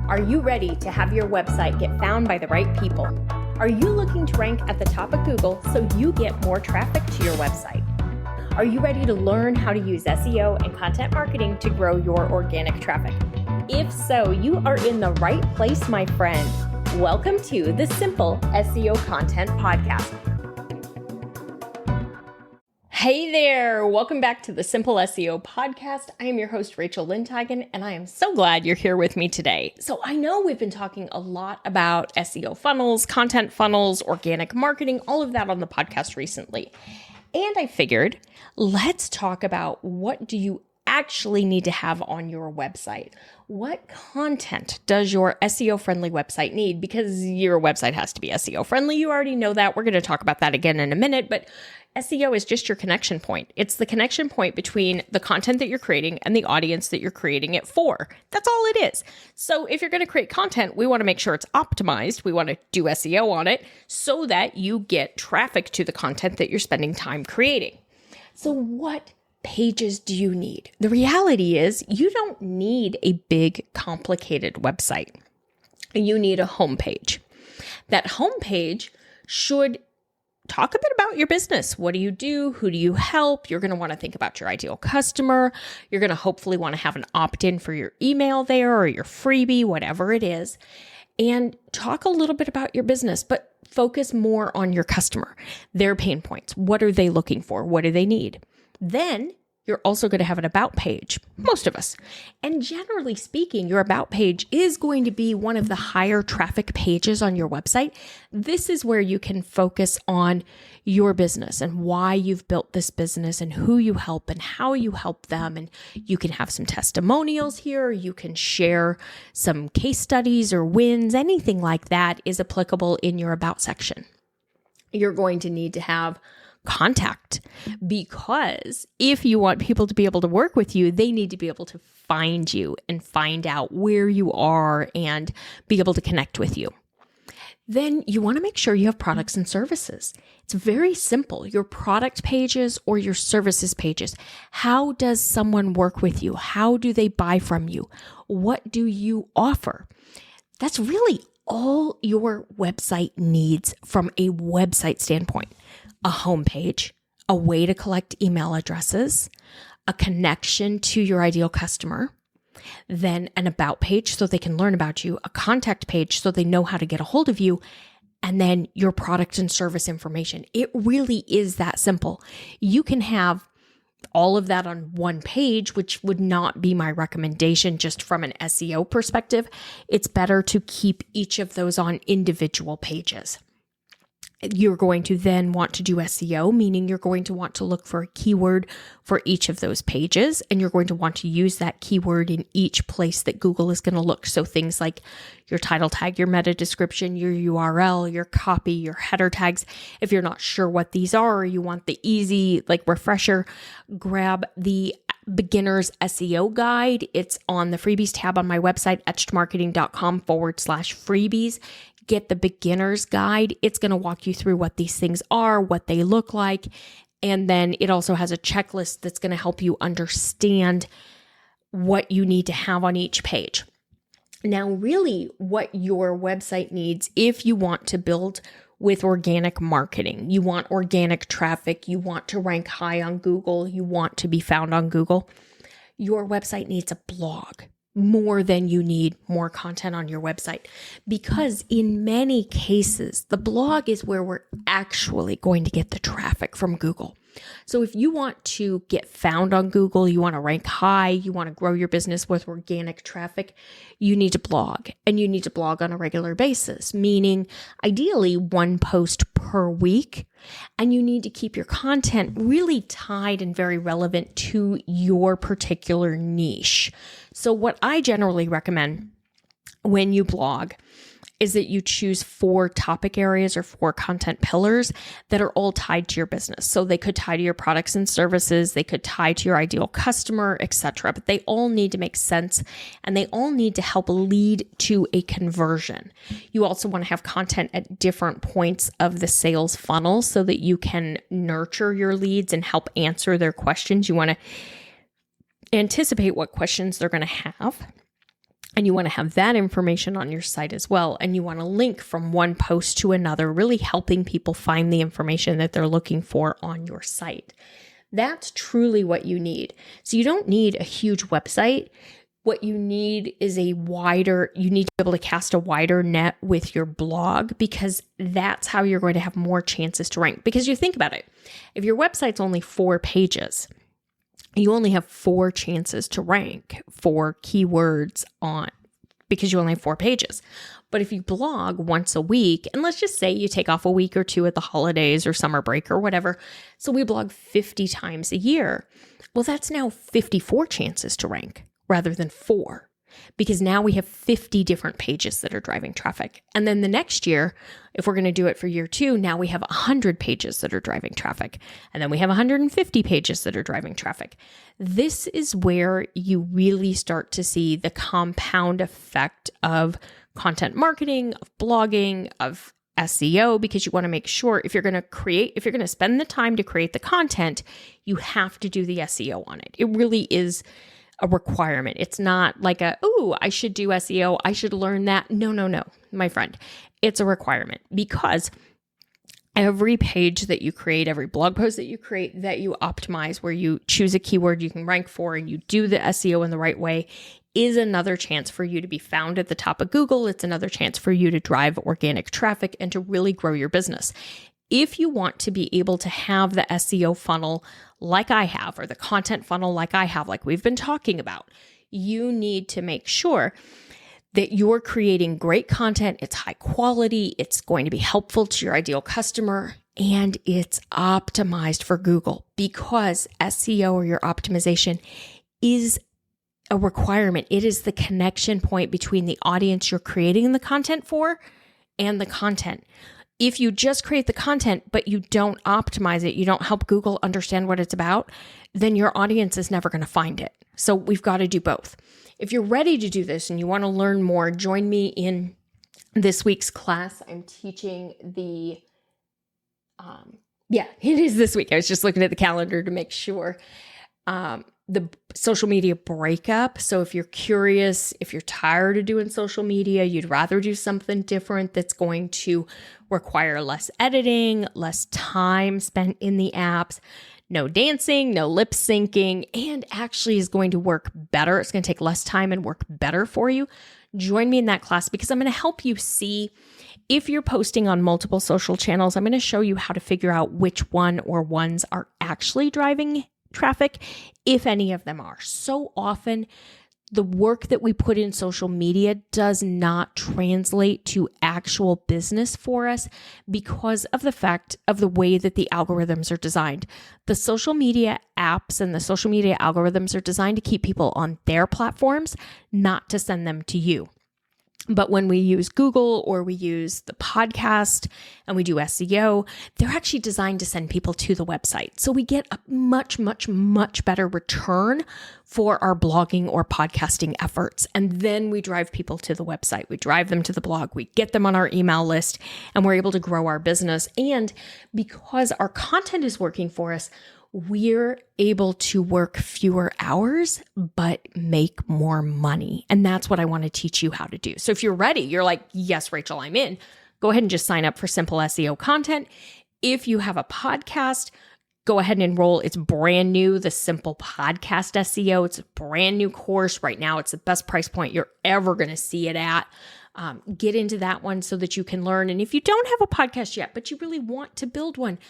Are you ready to have your website get found by the right people? Are you looking to rank at the top of Google so you get more traffic to your website? Are you ready to learn how to use SEO and content marketing to grow your organic traffic? If so, you are in the right place, my friend. Welcome to the Simple SEO Content Podcast. Hey there, welcome back to the Simple SEO Podcast. I am your host, Rachel Lindhagen, and I am so glad you're here with me today. So I know we've been talking a lot about SEO funnels, content funnels, organic marketing, all of that on the podcast recently. And I figured, let's talk about what do you actually need to have on your website. What content does your SEO-friendly website need? Because your website has to be SEO-friendly. You already know that. We're going to talk about that again in a minute, but SEO is just your connection point. It's the connection point between the content that you're creating and the audience that you're creating it for. That's all it is. So if you're going to create content, we want to make sure it's optimized. We want to do SEO on it so that you get traffic to the content that you're spending time creating. So what pages do you need? The reality is you don't need a big, complicated website. You need a homepage. That homepage should talk a bit about your business. What do you do? Who do you help? You're going to want to think about your ideal customer. You're going to hopefully want to have an opt-in for your email there or your freebie, whatever it is, and talk a little bit about your business, but focus more on your customer, their pain points. What are they looking for? What do they need? Then you're also going to have an about page, most of us. And generally speaking, your about page is going to be one of the higher traffic pages on your website. This is where you can focus on your business and why you've built this business and who you help and how you help them. And you can have some testimonials here. You can share some case studies or wins. Anything like that is applicable in your about section. You're going to need to have contact, because if you want people to be able to work with you, they need to be able to find you and find out where you are and be able to connect with you. Then you want to make sure you have products and services. It's very simple. Your product pages or your services pages. How does someone work with you? How do they buy from you? What do you offer? That's really all your website needs from a website standpoint. A homepage, a way to collect email addresses, a connection to your ideal customer, then an about page so they can learn about you, a contact page so they know how to get a hold of you, and then your product and service information. It really is that simple. You can have all of that on one page, which would not be my recommendation just from an SEO perspective. It's better to keep each of those on individual pages. You're going to then want to do SEO, meaning you're going to want to look for a keyword for each of those pages, and you're going to want to use that keyword in each place that Google is going to look. So things like your title tag, your meta description, your URL, your copy, your header tags. If you're not sure what these are, or you want the easy refresher, grab the Beginner's SEO Guide. It's on the freebies tab on my website, etchedmarketing.com/freebies. Get the Beginner's Guide. It's going to walk you through what these things are, what they look like. And then it also has a checklist that's going to help you understand what you need to have on each page. Now, really what your website needs, if you want to build with organic marketing, you want organic traffic, you want to rank high on Google, you want to be found on Google, your website needs a blog more than you need more content on your website. Because in many cases, the blog is where we're actually going to get the traffic from Google. So if you want to get found on Google, you want to rank high, you want to grow your business with organic traffic, you need to blog, and you need to blog on a regular basis, meaning ideally one post per week. And you need to keep your content really tied and very relevant to your particular niche. So what I generally recommend when you blog is that you choose 4 topic areas or 4 content pillars that are all tied to your business. So they could tie to your products and services, they could tie to your ideal customer, etc. But they all need to make sense and they all need to help lead to a conversion. You also want to have content at different points of the sales funnel so that you can nurture your leads and help answer their questions. You want to anticipate what questions they're going to have. And you want to have that information on your site as well. And you want to link from one post to another, really helping people find the information that they're looking for on your site. That's truly what you need. So you don't need a huge website. What you need is you need to be able to cast a wider net with your blog, because that's how you're going to have more chances to rank. Because you think about it, if your website's only 4 pages, you only have 4 chances to rank for keywords because you only have 4 pages. But if you blog once a week, and let's just say you take off a week or 2 at the holidays or summer break or whatever, so we blog 50 times a year, well, that's now 54 chances to rank rather than 4, because now we have 50 different pages that are driving traffic. And then the next year, if we're going to do it for year 2, now we have 100 pages that are driving traffic. And then we have 150 pages that are driving traffic. This is where you really start to see the compound effect of content marketing, of blogging, of SEO, because you want to make sure if you're going to spend the time to create the content, you have to do the SEO on it. It really is a requirement. It's not like I should do SEO, I should learn that. No, my friend. It's a requirement, because every page that you create, every blog post that you create, that you optimize, where you choose a keyword you can rank for and you do the SEO in the right way, is another chance for you to be found at the top of Google. It's another chance for you to drive organic traffic and to really grow your business. If you want to be able to have the SEO funnel like I have, or the content funnel like I have, like we've been talking about, you need to make sure that you're creating great content. It's high quality. It's going to be helpful to your ideal customer, and it's optimized for Google, because SEO, or your optimization, is a requirement. It is the connection point between the audience you're creating the content for and the content. If you just create the content, but you don't optimize it, you don't help Google understand what it's about, then your audience is never going to find it. So we've got to do both. If you're ready to do this and you want to learn more, join me in this week's class. I'm teaching it is this week. I was just looking at the calendar to make sure. The social media breakup. So if you're curious, if you're tired of doing social media, you'd rather do something different that's going to require less editing, less time spent in the apps, no dancing, no lip syncing, and actually is going to work better. It's going to take less time and work better for you. Join me in that class, because I'm going to help you see if you're posting on multiple social channels. I'm going to show you how to figure out which one or ones are actually driving traffic, if any of them are. So often, the work that we put in social media does not translate to actual business for us, because of the fact of the way that the algorithms are designed. The social media apps and the social media algorithms are designed to keep people on their platforms, not to send them to you. But when we use Google, or we use the podcast and we do SEO, they're actually designed to send people to the website. So we get a much, much, much better return for our blogging or podcasting efforts. And then we drive people to the website. We drive them to the blog. We get them on our email list, and we're able to grow our business. And because our content is working for us, we're able to work fewer hours, but make more money. And that's what I want to teach you how to do. So if you're ready, you're like, yes, Rachel, I'm in. Go ahead and just sign up for Simple SEO Content. If you have a podcast, go ahead and enroll. It's brand new, the Simple Podcast SEO. It's a brand new course. Right now, it's the best price point you're ever going to see it at. Get into that one so that you can learn. And if you don't have a podcast yet, but you really want to build one,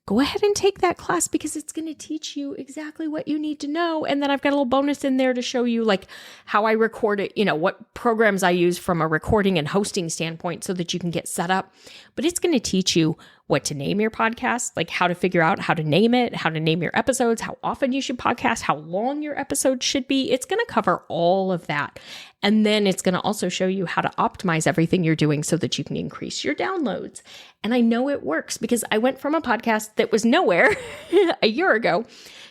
go ahead and take that class, because it's going to teach you exactly what you need to know. And then I've got a little bonus in there to show you like how I record it, what programs I use from a recording and hosting standpoint, so that you can get set up. But it's going to teach you what to name your podcast, like how to figure out how to name it, how to name your episodes, how often you should podcast, how long your episodes should be. It's going to cover all of that. And then it's going to also show you how to optimize everything you're doing so that you can increase your downloads. And I know it works, because I went from a podcast that was nowhere a year ago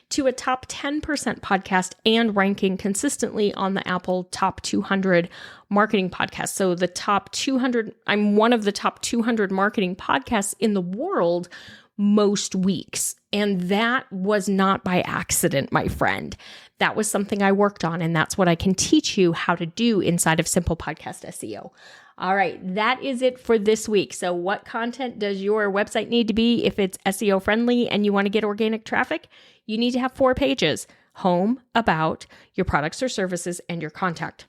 to a top 10% podcast and ranking consistently on the Apple top 200 marketing podcasts. So the top 200, I'm one of the top 200 marketing podcasts in the world most weeks. And that was not by accident, my friend. That was something I worked on, and that's what I can teach you how to do inside of Simple Podcast SEO. All right, that is it for this week. So what content does your website need to be if it's SEO friendly and you want to get organic traffic? You need to have 4 pages: home, about, your products or services, and your contact.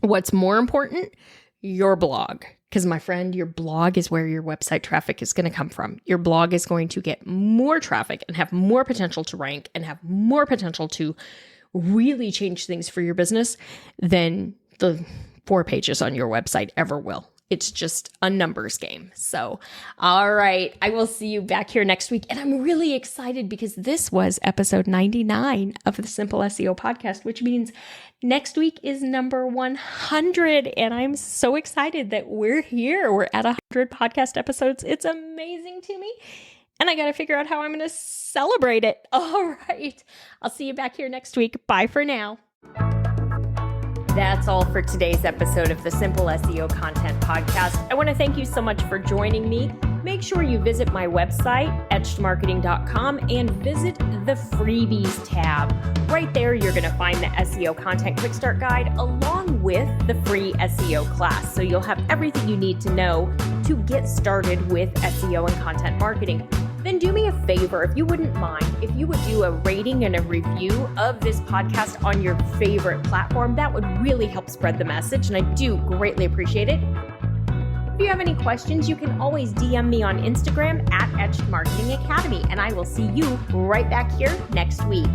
What's more important? Your blog. Because my friend, your blog is where your website traffic is going to come from. Your blog is going to get more traffic and have more potential to rank and have more potential to really change things for your business than the 4 pages on your website ever will. It's just a numbers game. So, all right, I will see you back here next week. And I'm really excited because this was episode 99 of the Simple SEO podcast, which means next week is number 100. And I'm so excited that we're here. We're at 100 podcast episodes. It's amazing to me. And I got to figure out how I'm going to celebrate it. All right, I'll see you back here next week. Bye for now. That's all for today's episode of the Simple SEO Content Podcast. I want to thank you so much for joining me. Make sure you visit my website, etchedmarketing.com, and visit the freebies tab. Right there, you're going to find the SEO Content Quick Start Guide along with the free SEO class. So you'll have everything you need to know to get started with SEO and content marketing. Then do me a favor, if you wouldn't mind, if you would do a rating and a review of this podcast on your favorite platform. That would really help spread the message, and I do greatly appreciate it. If you have any questions, you can always DM me on Instagram at Etched Marketing Academy, and I will see you right back here next week.